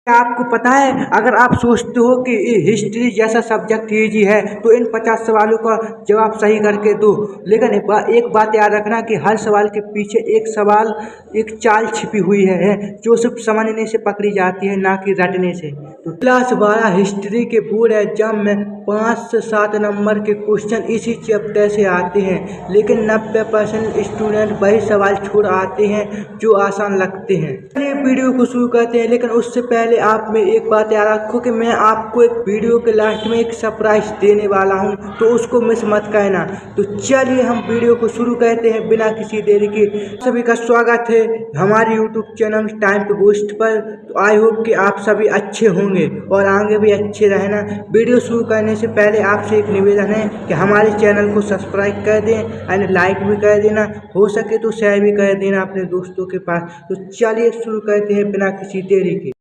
आपको पता है, अगर आप सोचते हो कि हिस्ट्री जैसा सब्जेक्ट इजी है तो इन 50 सवालों का जवाब सही करके दो, लेकिन एक बात याद रखना कि हर सवाल के पीछे एक चाल छिपी हुई है जो सिर्फ समझने से पकड़ी जाती है, ना कि रटने से। तो क्लास 12 हिस्ट्री के बोर्ड एग्जाम में 5 से 7 नंबर के क्वेश्चन इसी चैप्टर से आते हैं, लेकिन 90% स्टूडेंट वही सवाल छोड़ आते हैं जो आसान लगते हैं। चलिए वीडियो को शुरू करते हैं, लेकिन उससे पहले आप में एक बात याद रखो कि मैं आपको एक वीडियो के लास्ट में एक सरप्राइज देने वाला हूं, तो उसको मिस मत करना। तो चलिए हम वीडियो को शुरू करते हैं बिना किसी देरी के। सभी का स्वागत है हमारे YouTube channel time to boost पर। तो आई होप कि आप सभी अच्छे होंगे और आगे भी अच्छे रहना। वीडियो शुरू करने से पहले आपसे एक निवेदन है कि हमारे चैनल को सब्सक्राइब कर दें एंड लाइक भी कर देना, हो सके तो शेयर भी कर देना अपने दोस्तों के पास। तो चलिए शुरू करते हैं बिना किसी देरी के।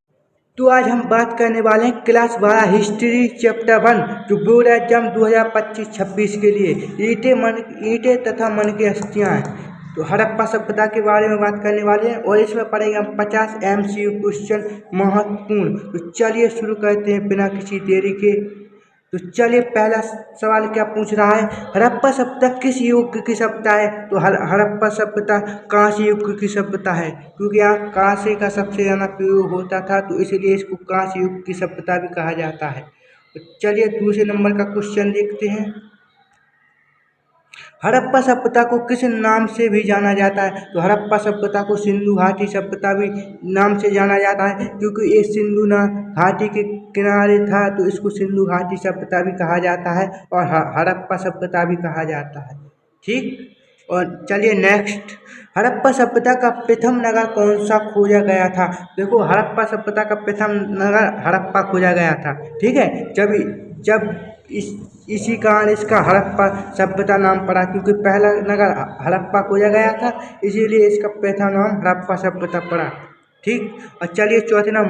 तो आज हम बात करने वाले हैं क्लास 12 हिस्ट्री चैप्टर 1 जो बोर्ड एग्जाम 2025-26 के लिए ईंटें तथा मन की हस्तियाँ हैं। तो हड़प्पा सभ्यता के बारे में बात करने वाले हैं और इसमें पढ़ेंगे हम 50 MCQ क्वेश्चन महत्वपूर्ण। तो चलिए शुरू करते हैं बिना किसी देरी के। तो चलिए पहला सवाल क्या पूछ रहा है, हड़प्पा सभ्यता किस युग की सभ्यता है? तो हड़प्पा सभ्यता कांस्य युग की सभ्यता है, क्योंकि यहाँ कांस्य का सबसे ज़्यादा प्रयोग होता था, तो इसलिए इसको कांस्य युग की सभ्यता भी कहा जाता है। तो चलिए दूसरे नंबर का क्वेश्चन देखते हैं। हड़प्पा सभ्यता को किस नाम से भी जाना जाता है? तो हड़प्पा सभ्यता को सिंधु घाटी सभ्यता भी नाम से जाना जाता है, क्योंकि ये सिंधु घाटी के किनारे था, तो इसको सिंधु घाटी सभ्यता भी कहा जाता है और हड़प्पा सभ्यता भी कहा जाता है। ठीक, और चलिए नेक्स्ट, हड़प्पा सभ्यता का प्रथम नगर कौन सा खोजा गया था? देखो हड़प्पा सभ्यता का प्रथम नगर हड़प्पा खोजा गया था। ठीक है, जब इसी कारण इसका हड़प्पा सभ्यता नाम पड़ा, क्योंकि पहला नगर हड़प्पा खोजा गया था, इसीलिए इसका प्रथम नाम हड़प्पा सभ्यता पड़ा। ठीक, और चलिए चौथे नाम,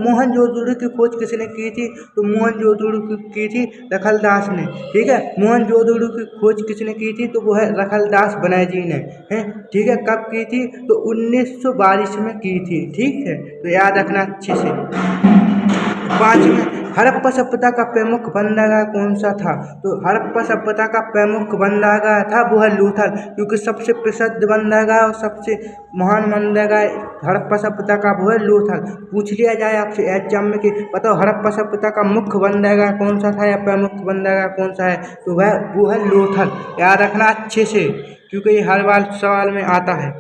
मोहनजोदड़ो की खोज किसने की थी? तो मोहनजोदड़ो की थी रखलदास ने। ठीक है, मोहनजोदड़ो की खोज किसने की थी? तो वो है रखलदास बनर्जी ने। है, ठीक है, कब की थी? तो 1922 में की थी। ठीक है, तो याद रखना अच्छे से। पाँचवें, हड़प्पा सभ्यता का प्रमुख बंदरगाह कौन सा था? तो हड़प्पा सभ्यता का प्रमुख बंदरगाह था वो है लोथल, क्योंकि सबसे प्रसिद्ध बंदरगाह और सबसे महान बंदरगाह हड़प्पा सभ्यता का वो है लोथल। पूछ लिया जाए आपसे एग्जाम में कि बताओ हड़प्पा सभ्यता का मुख्य बंदरगाह कौन सा था या प्रमुख बंदरगाह कौन सा है, तो वो है लोथल। याद रखना अच्छे से, क्योंकि ये हर बार सवाल में आता है।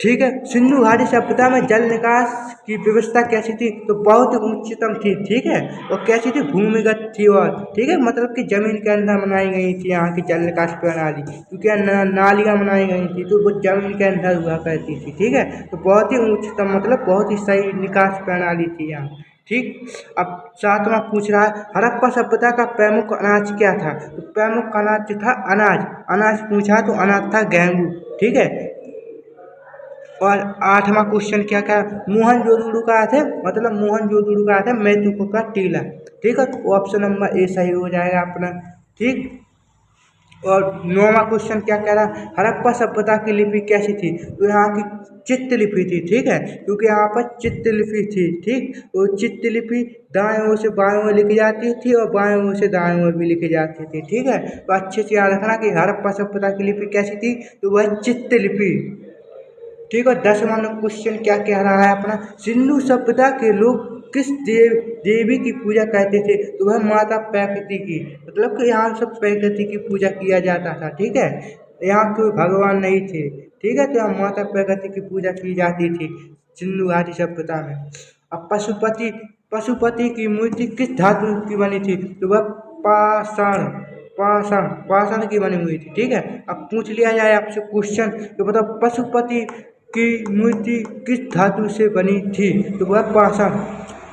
ठीक है, सिंधु घाटी सभ्यता में जल निकास की व्यवस्था कैसी थी? तो बहुत उच्चतम थी। ठीक है, और कैसी थी? भूमिगत थी। और ठीक है, मतलब कि जमीन के अंदर बनाई गई थी यहाँ की जल निकास प्रणाली, क्योंकि नालियाँ बनाई गई थी तो वो जमीन के अंदर हुआ करती थी। ठीक है, तो बहुत ही उच्चतम, मतलब बहुत ही सही निकास प्रणाली थी यहाँ। ठीक, अब सातवां पूछ रहा है, हड़प्पा सभ्यता का प्रमुख अनाज क्या था? तो प्रमुख अनाज था अनाज पूछा तो अनाज था गेहूँ। ठीक है, और आठवां क्वेश्चन क्या क्या, मोहनजोदड़ो का अर्थ है, मतलब मोहनजोदड़ो का अर्थ है मेंदुको का टीला। ठीक है, तो ऑप्शन नंबर ए सही हो जाएगा अपना। ठीक, और नौवां क्वेश्चन क्या कह रहा है, हड़प्पा सभ्यता की लिपि कैसी थी? तो यहाँ की चित्र लिपि थी। ठीक है, क्योंकि यहाँ पर चित्र लिपि थी। ठीक, तो चित्र लिपि दाएं ओर से बाएं ओर लिखी जाती थी और बाएं ओर से दाएं ओर भी लिखी जाती थी। ठीक है, तो अच्छे से याद रखना कि हड़प्पा सभ्यता की लिपि कैसी थी, तो वह चित्र लिपि। ठीक है, 10वां क्वेश्चन क्या कह रहा है अपना, सिंधु सभ्यता के लोग किस देवी की पूजा करते थे? तो वह माता प्रकृति की, मतलब कि यहाँ सब प्रकृति की पूजा किया जाता था। ठीक है, यहाँ कोई भगवान नहीं थे। ठीक है, तो यहाँ माता प्रकृति की पूजा की जाती थी सिंधु घाटी सभ्यता में। अब पशुपति की मूर्ति किस धातु की बनी थी? तो वह पाषाण पाषाण की बनी हुई थी। ठीक है, अब पूछ लिया जाए आपसे क्वेश्चन तो बताओ पशुपति की मूर्ति किस धातु से बनी थी? तो वह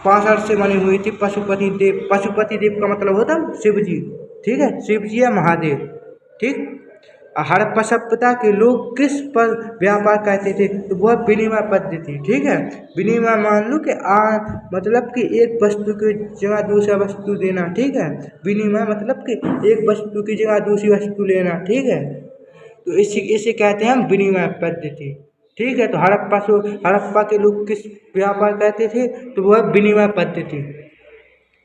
पाषाण से बनी हुई थी। पशुपति देव का मतलब होता है शिव जी। ठीक है, शिव जी या महादेव। ठीक, हड़प्पा सभ्यता के लोग किस पर व्यापार करते थे? तो वह विनिमय पद्धति। ठीक है, विनिमय मान लो कि मतलब कि एक वस्तु की जगह दूसरा वस्तु देना। ठीक है, विनिमय मतलब कि एक वस्तु की जगह दूसरी वस्तु लेना। ठीक है, तो इसे कहते हैं हम विनिमय पद्धति। ठीक है। तो हड़प्पा के लोग किस व्यापार करते थे? तो वह विनिमय पद्धति।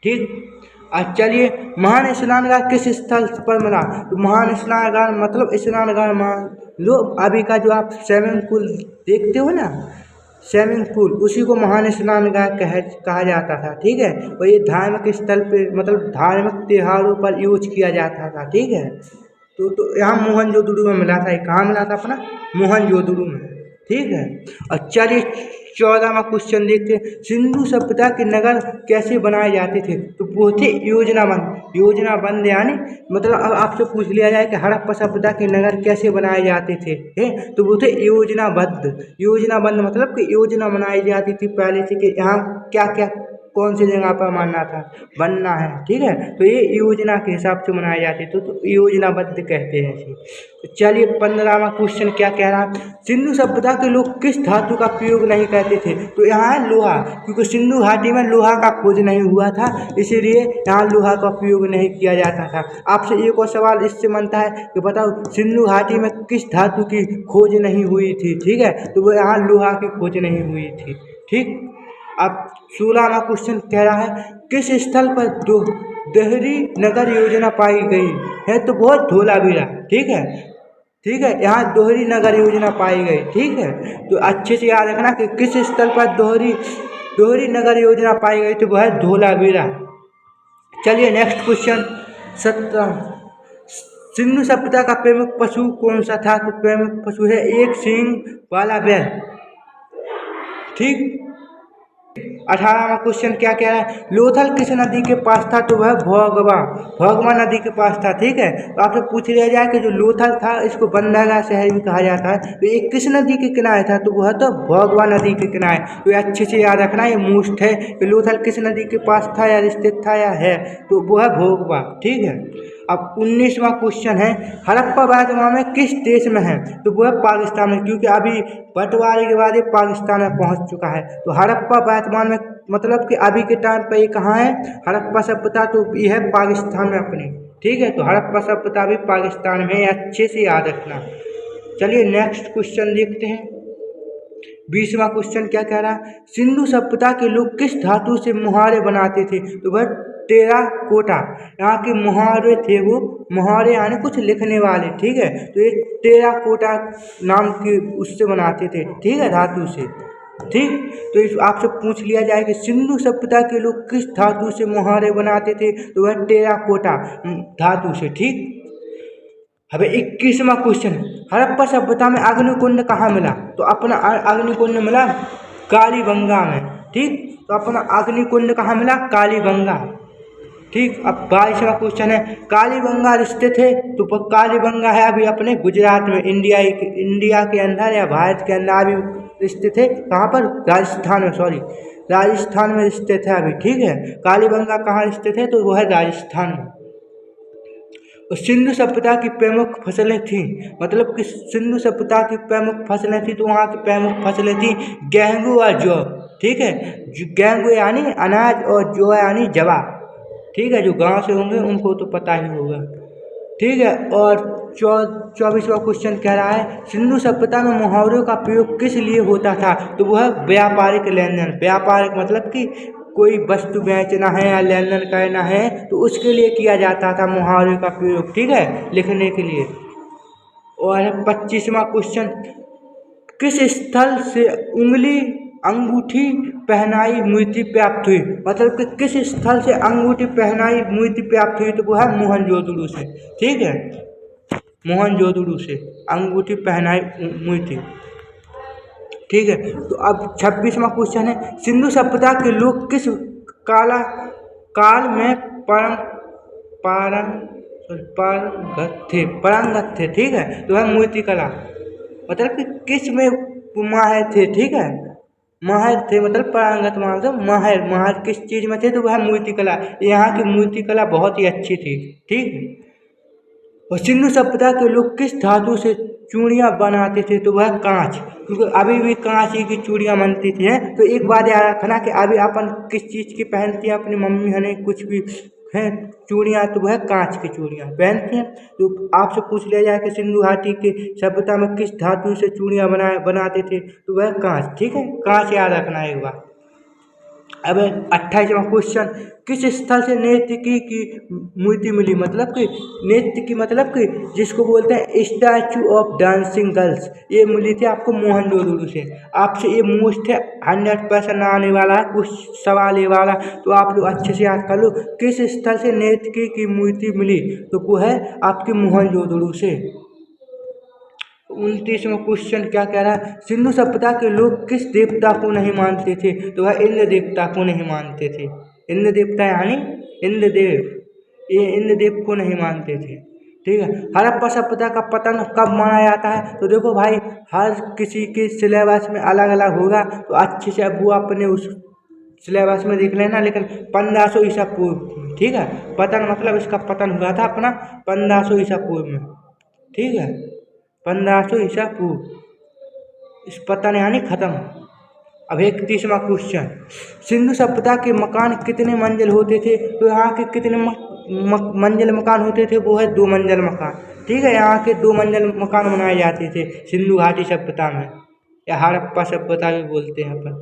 ठीक। आज चलिए, महान स्नानघाट किस स्थल पर मिला? तो महान स्नानघाट मतलब स्नानघाट मान लो अभी का जो आप स्विमिंग पूल देखते हो ना, स्विमिंग पूल, उसी को महान स्नानघाट कहा जाता था। ठीक है। और ये धार्मिक स्थल पे मतलब धार्मिक त्योहारों पर यूज किया जाता था। ठीक है। तो यहाँ मोहनजोदड़ो में मिला था। ये कहाँ मिला था अपना? मोहनजोदड़ो में। ठीक है। और चलिए 14वां क्वेश्चन देखते हैं। सिंधु सभ्यता के नगर कैसे बनाए जाते थे? तो वो थे योजनाबद्ध यानी मतलब अब आपसे पूछ लिया जाए कि हड़प्पा सभ्यता के नगर कैसे बनाए जाते थे, तो वो थे योजनाबद्ध मतलब कि योजना बनाई जाती थी पहले से कि यहाँ क्या क्या कौन सी जगह पर बनना है। ठीक है। तो ये योजना के हिसाब से बनाए जाते थे, तो योजनाबद्ध कहते हैं इसे। तो चलिए 15वां क्वेश्चन क्या कह रहा है? सिंधु सभ्यता के लोग किस धातु का प्रयोग नहीं करते थे? तो यहाँ है लोहा, क्योंकि सिंधु घाटी में लोहा का खोज नहीं हुआ था, इसीलिए यहाँ लोहा का प्रयोग नहीं किया जाता था। आपसे एक और सवाल इससे बनता है कि बताओ सिंधु घाटी में किस धातु की खोज नहीं हुई थी? ठीक है। तो वो यहाँ लोहा की खोज नहीं हुई थी। ठीक। अब 16वां क्वेश्चन कह रहा है किस स्थल पर देहरी नगर योजना पाई गई है? तो बहुत धोलावीरा। ठीक है। ठीक है। यहाँ दोहरी नगर योजना पाई गई। ठीक है। तो अच्छे से याद रखना कि किस स्थल पर दोहरी नगर योजना पाई गई, तो वह है धोलावीरा। चलिए नेक्स्ट क्वेश्चन 17। सिंधु सभ्यता का प्रमुख पशु कौन सा था? तो प्रमुख पशु है एक सींग वाला बैल। ठीक। 18वां क्वेश्चन क्या कह रहा है? लोथल किस नदी के पास था? तो वह भोगवा नदी के पास था। ठीक है। तो आपसे पूछ लिया जाए कि जो लोथल था इसको बंदरगाह शहर भी कहा जाता है, तो ये किस नदी के किनारे था? तो वह तो भोगवा नदी के किनारे। तो ये अच्छे से याद रखना, ये मोस्ट है कि लोथल किस नदी के पास था या स्थित था या है, तो वो है भोगवा। ठीक है। अब 19वां क्वेश्चन है हड़प्पा वर्तमान में किस देश में है? तो वो है पाकिस्तान में, क्योंकि अभी बंटवारे के बाद ये पाकिस्तान में पहुंच चुका है। तो हड़प्पा वर्तमान में मतलब कि अभी के टाइम पे ये कहाँ है? हड़प्पा सभ्यता तो ये है पाकिस्तान में अपने। ठीक है। तो हड़प्पा सभ्यता भी पाकिस्तान में, अच्छे से याद रखना। चलिए नेक्स्ट क्वेश्चन देखते हैं। 20वां क्वेश्चन क्या कह रहा है? सिंधु सभ्यता के लोग किस धातु से मुहारे बनाते थे? तो वह टेराकोटा। यहाँ के मुहारे थे वो मुहारे यानी कुछ लिखने वाले। ठीक है। तो ये टेराकोटा नाम के उससे बनाते थे। ठीक है, धातु से। ठीक। तो इस आपसे पूछ लिया जाए कि सिंधु सभ्यता के लोग किस धातु से मुहारे बनाते थे? तो वह टेराकोटा धातु से। ठीक। अब 21वां क्वेश्चन हड़प्पा सभ्यता में अग्निकुंड कहाँ मिला? तो अपना अग्निकुंड मिला कालीबंगा में। ठीक। तो अपना अग्निकुंड कहाँ मिला? कालीबंगा। ठीक। अब 22वां क्वेश्चन है कालीबंगा स्थित है? तो कालीबंगा है अभी अपने गुजरात में, इंडिया के अंदर या भारत के अंदर अभी स्थित है। कहाँ पर? राजस्थान में, राजस्थान में स्थित है अभी। ठीक है। कालीबंगा कहाँ स्थित है? तो वो है राजस्थान में। और सिंधु सभ्यता की प्रमुख फसलें थी, मतलब कि सिंधु सभ्यता की प्रमुख फसलें थी, तो वहाँ की प्रमुख फसलें थी गेहूँ और जौ। ठीक है। गेहूँ यानी अनाज और जौ यानी जवार। ठीक है। जो गांव से होंगे उनको तो पता ही होगा। ठीक है। और 24वां क्वेश्चन कह रहा है सिंधु सभ्यता में मुहावरों का प्रयोग किस लिए होता था? तो वह व्यापारिक लेन देन, व्यापारिक मतलब कि कोई वस्तु बेचना है या लेन देन करना है तो उसके लिए किया जाता था मुहावरे का प्रयोग। ठीक है, लिखने के लिए। और 25वां क्वेश्चन किस स्थल से अंगूठी पहनाई मूर्ति प्राप्त हुई? मतलब कि किस स्थल से अंगूठी पहनाई मूर्ति प्राप्त हुई? तो वो है मोहनजोदड़ो से। ठीक है। मोहनजोदड़ो से अंगूठी पहनाई मूर्ति। ठीक है। तो अब 26वां क्वेश्चन है सिंधु सभ्यता के लोग किस काल में पारंगत थे? ठीक है। तो है मूर्ति कला, मतलब कि किस में माहिर थे? ठीक है, माहिर थे, मतलब पारंगत मतलब माहिर किस चीज़ में थे? तो वह मूर्ति कला। यहाँ की मूर्ति कला बहुत ही अच्छी थी। ठीक। और सिंधु सभ्यता के लोग किस धातु से चूड़ियाँ बनाते थे? तो वह कांच, क्योंकि अभी भी कांच ही की चूड़ियाँ बनती थी। हैं तो एक बात याद रखना कि अभी अपन किस चीज़ की पहनती है अपनी मम्मी है कुछ भी हैं चूड़ियाँ, तो वह कांच की चूड़ियाँ पहनते हैं। तो आपसे पूछ लिया जाए कि सिंधु घाटी के सभ्यता में किस धातु से चूड़ियाँ बनाते थे, तो वह कांच। ठीक है, कांच याद रखना एक बार। अब 28वां क्वेश्चन, किस स्थल से नर्तकी की मूर्ति मिली, मतलब कि नृत्य की, मतलब कि जिसको बोलते हैं स्टैचू ऑफ डांसिंग गर्ल्स, ये मिली थी आपको मोहनजोदड़ो से। आपसे ये मोस्ट 100% आने वाला है कुछ सवाल ये वाला, तो आप लोग अच्छे से याद कर लो। किस स्थल से नर्तकी की मूर्ति मिली, तो वो है आपके मोहनजोदड़ो से। 29वां क्वेश्चन क्या कह रहा है, सिंधु सभ्यता के लोग किस देवता को नहीं मानते थे, तो वह इंद्र देवता को नहीं मानते थे। इंद्र देवता यानी इंद्रदेव, ये इंद्रदेव को नहीं मानते थे। ठीक है, हड़प्पा सभ्यता का पतन कब माना जाता है, तो देखो भाई हर किसी के सिलेबस में अलग अलग होगा, तो अच्छे से अब वो अपने उस सिलेबस में देख लेना, लेकिन 1500 ईसा पूर्व। ठीक है, पतन मतलब इसका पतन हुआ था अपना 1500 ईसा पूर्व में। ठीक है, 1500 ईसा पूर्व, इस पतन यानी खत्म। अब 31वां क्वेश्चन, सिंधु सभ्यता के मकान कितने मंजिल होते थे, तो यहाँ के कितने मंजिल मकान होते थे, वो है 2 मंजिल मकान। ठीक है, यहाँ के 2 मंजिल मकान बनाए जाते थे सिंधु घाटी सभ्यता में, या हड़प्पा सभ्यता भी बोलते हैं अपन।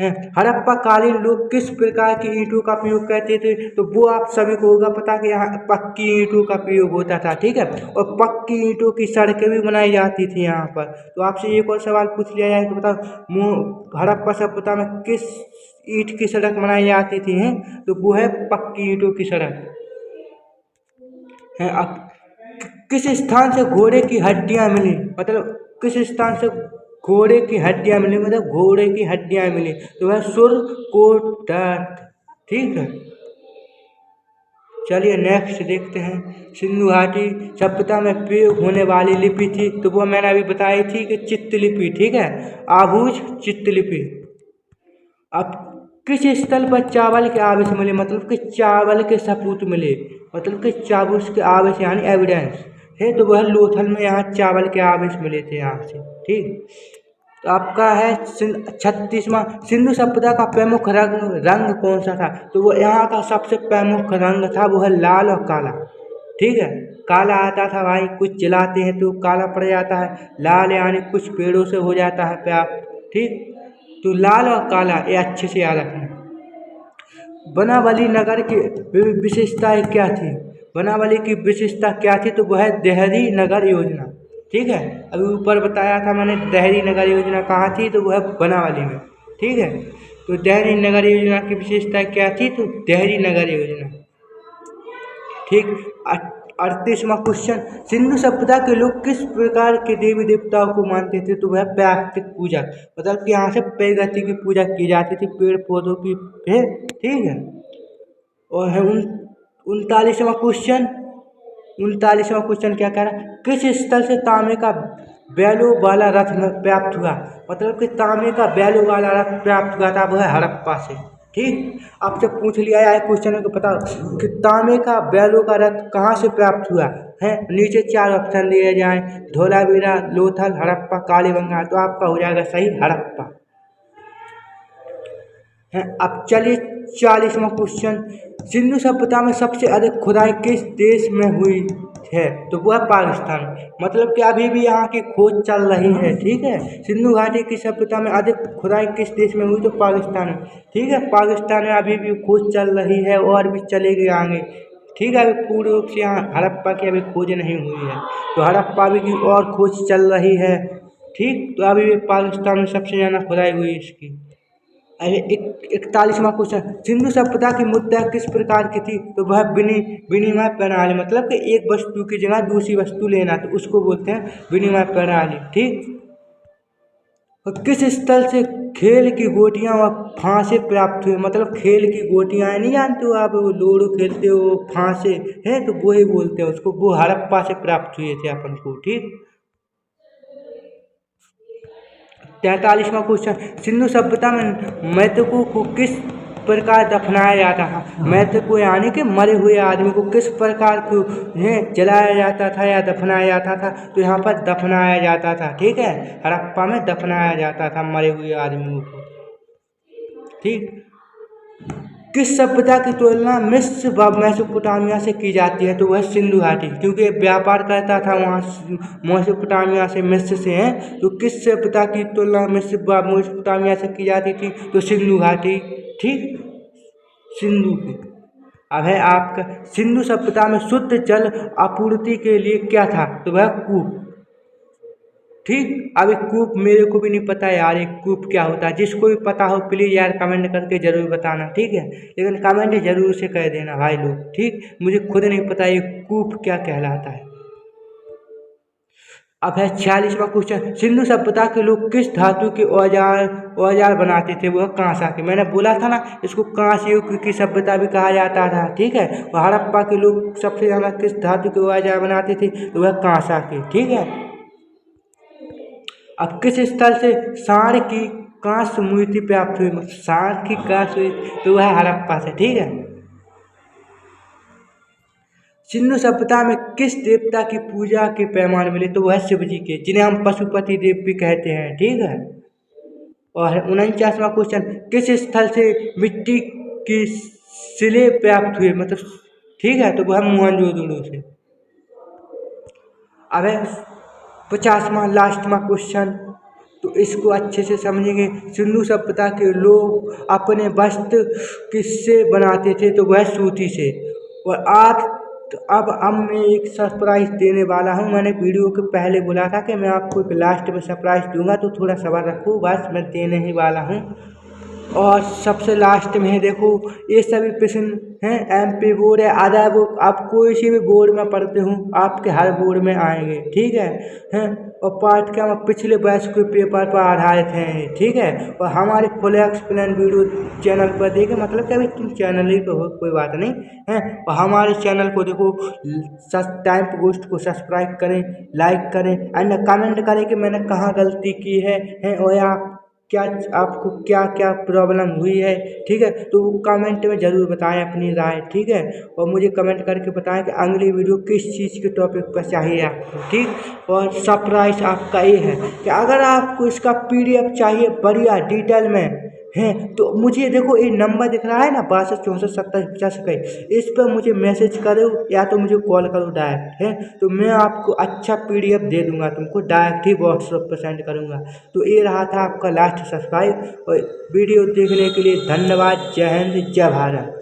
हैं हड़प्पा कालीन लोग किस प्रकार की ईंटों का प्रयोग करते थे, तो वो आप सभी को होगा पता कि यहाँ पक्की ईंटों का प्रयोग होता था। ठीक है, और पक्की ईंटों की सड़कें भी बनाई जाती थी यहाँ पर। तो आपसे एक और सवाल पूछ लिया जाए तो बताओ हड़प्पा सभ्यता में किस ईंट की सड़क बनाई जाती थी, हैं तो वो है पक्की ईंटों की सड़क है। अब किस स्थान से घोड़े की हड्डियां मिली, मतलब किस स्थान से घोड़े की हड्डियां मिली, मतलब घोड़े की हड्डियां मिली, तो वह सुरकोट। ठीक है, चलिए नेक्स्ट देखते हैं। सिंधु घाटी सभ्यता में प्रयोग होने वाली लिपि थी, तो वो मैंने अभी बताई थी कि चित्रलिपि। ठीक है, आभूज चित्रलिपि। अब किस स्थल पर चावल के आवेश मिले, मतलब कि चावल के सपूत मिले, मतलब कि चावल के आवेश यानी एविडेंस है, तो वह लोथल में यहाँ चावल के आवेश मिले थे यहाँ से। ठीक, तो आपका है 36वां, सिंधु सभ्यता का प्रमुख रंग कौन सा था, तो वो यहाँ का सबसे प्रमुख रंग था वो है लाल और काला। ठीक है, काला आता था भाई, कुछ जलाते हैं तो काला पड़ जाता है, लाल यानी कुछ पेड़ों से हो जाता है प्याप। ठीक, तो लाल और काला ये अच्छे से याद रखना। बनावली नगर की विशेषताएं क्या थी, बनावली की विशेषता क्या थी, तो वह देहरी नगर योजना। ठीक है, अभी ऊपर बताया था मैंने देहरी नगर योजना कहाँ थी, तो वह बनावली में। ठीक है, तो देहरी नगर योजना की विशेषता क्या थी, तो देहरी नगर योजना। ठीक, 38वां क्वेश्चन, सिंधु सभ्यता के लोग किस प्रकार के देवी देवताओं को मानते थे, तो वह प्राकृतिक पूजा, मतलब कि यहाँ से प्रकृति की पूजा की जाती थी, पेड़ पौधों की है। ठीक है, और है 39वां क्वेश्चन क्या कह रहा है, किस स्थल से तांबे का बैलों वाला रथ में प्राप्त हुआ, मतलब कि तांबे का बैलों वाला रथ प्राप्त हुआ था, वह हड़प्पा से। ठीक, आपसे पूछ लिया है क्वेश्चन को पता कि तांबे का बैलों का रथ कहाँ से प्राप्त हुआ है। नीचे 4 ऑप्शन दिए जाए, धोलावीरा, लोथल, हड़प्पा, कालीबंगा, तो आपका हो जाएगा सही हड़प्पा है। अब चलिए 40वां क्वेश्चन, सिंधु सभ्यता में सबसे अधिक खुदाई किस देश में हुई है, तो वह पाकिस्तान, मतलब कि अभी भी यहाँ की खोज चल रही है। ठीक है, सिंधु घाटी की सभ्यता में अधिक खुदाई किस देश में हुई, तो पाकिस्तान में। ठीक है, पाकिस्तान में अभी भी खोज चल रही है और भी चलेगी आगे। ठीक है, अभी पूर्ण रूप से यहाँ हड़प्पा की अभी खोज नहीं हुई है, तो हड़प्पा भी की और खोज चल रही है। ठीक, तो अभी भी पाकिस्तान में सबसे ज़्यादा खुदाई हुई इसकी। 41वां क्वेश्चन, सिंधु सभ्यता की मुद्रा किस प्रकार की थी, तो वह विनिमय प्रणाली, मतलब कि एक वस्तु की जगह दूसरी वस्तु लेना, तो उसको बोलते हैं विनिमय प्रणाली। ठीक, और किस स्थल से खेल की गोटियां और फांसे प्राप्त हुए, मतलब खेल की गोटियां नहीं जानते हो आप, वो लूडो खेलते हो, फांसे हैं, तो वो ही बोलते हैं उसको, वो हड़प्पा से प्राप्त हुए थे अपन को। ठीक, 43वां क्वेश्चन, सिंधु सभ्यता में मृतकों को किस प्रकार दफनाया जाता था, मृतकों यानी कि मरे हुए आदमी को किस प्रकार को जलाया जाता था या दफनाया जाता था, तो यहाँ पर दफनाया जाता था। ठीक है, हड़प्पा में दफनाया जाता था मरे हुए आदमियों को। ठीक, किस सभ्यता की तुलना मिस्र व मेसोपोटामिया से की जाती है? तो वह सिंधु घाटी, क्योंकि व्यापार करता था वहाँ मेसोपोटामिया से, मिस्र से है। तो किस सभ्यता की तुलना मिस्र व मेसोपोटामिया से की जाती थी? तो सिंधु घाटी। ठीक, सिंधु की। अब है आपका, सिंधु सभ्यता में शुद्ध जल आपूर्ति के लिए क्या था? तो वह कूप। ठीक, अब एक कूप मेरे को भी नहीं पता यार, एक कूप क्या होता है। जिसको भी पता हो प्लीज़ यार कमेंट करके ज़रूर बताना, ठीक है। लेकिन कमेंट ज़रूर से कर देना भाई लोग, ठीक। मुझे खुद नहीं पता ये कूप क्या कहलाता है। अब है 46वां क्वेश्चन, सिंधु सभ्यता के लोग किस धातु के औजार बनाते थे? वह कांसा के। मैंने बोला था ना, इसको कांस्य युग की सभ्यता भी कहा जाता था, ठीक है। और हड़प्पा के लोग सबसे ज़्यादा किस धातु के औजार बनाते थे? तो वह कांसा के, ठीक है। अब किस स्थल से सांड की कांस्य मूर्ति प्राप्त हुई? मतलब सांड की कांस्य, तो वह हड़प्पा से, ठीक है। सिंधु सभ्यता में किस देवता की पूजा के पैमाने मिले? तो वह शिव जी के, जिन्हें हम पशुपति देव भी कहते हैं, ठीक है। और 49वां क्वेश्चन, किस स्थल से मिट्टी की सिले प्राप्त हुए? मतलब, ठीक है, तो वह मोहनजोदड़ो से। अब है 50वां लास्टवां क्वेश्चन, तो इसको अच्छे से समझेंगे। सिंधु सभ्यता के लोग अपने वस्त्र किससे बनाते थे? तो वह सूती से। और आज तो अब मैं एक सरप्राइज देने वाला हूँ। मैंने वीडियो के पहले बोला था कि मैं आपको एक लास्ट में सरप्राइज दूंगा, तो थोड़ा सब्र रखो, बस मैं देने ही वाला हूँ। और सबसे लास्ट में है, देखो ये सभी प्रश्न हैं MP बोर्ड है, आधा बुक आप कोई सी भी बोर्ड में पढ़ते हो, आपके हर बोर्ड में आएंगे, ठीक है। हैं, और पाठ्यक्रम पिछले बैच के पेपर पर आधारित हैं, ठीक है। और हमारे फुल एक्सप्लेन वीडियो चैनल पर देखें, मतलब कि अभी तुम चैनल ही तो हो, कोई बात नहीं है। और हमारे चैनल को देखो, टाइम पोस्ट को सब्सक्राइब करें, लाइक करें एंड कमेंट करें कि मैंने कहाँ गलती की है और आप क्या, आपको क्या क्या प्रॉब्लम हुई है, ठीक है। तो कमेंट में ज़रूर बताएं अपनी राय, ठीक है। और मुझे कमेंट करके बताएं कि अगली वीडियो किस चीज़ के टॉपिक पर चाहिए आपको, ठीक। और सरप्राइज आपका ये है कि अगर आपको इसका PDF चाहिए बढ़िया डिटेल में हैं, तो मुझे देखो ये नंबर दिख रहा है ना, 626470 इस पर मुझे मैसेज करो या तो मुझे कॉल करो डायरेक्ट, है। तो मैं आपको अच्छा PDF दे दूंगा, तुमको डायरेक्ट ही व्हाट्सएप पर सेंड करूंगा। तो ये रहा था आपका लास्ट सब्सक्राइब, और वीडियो देखने के लिए धन्यवाद। जय हिंद, जय भारत।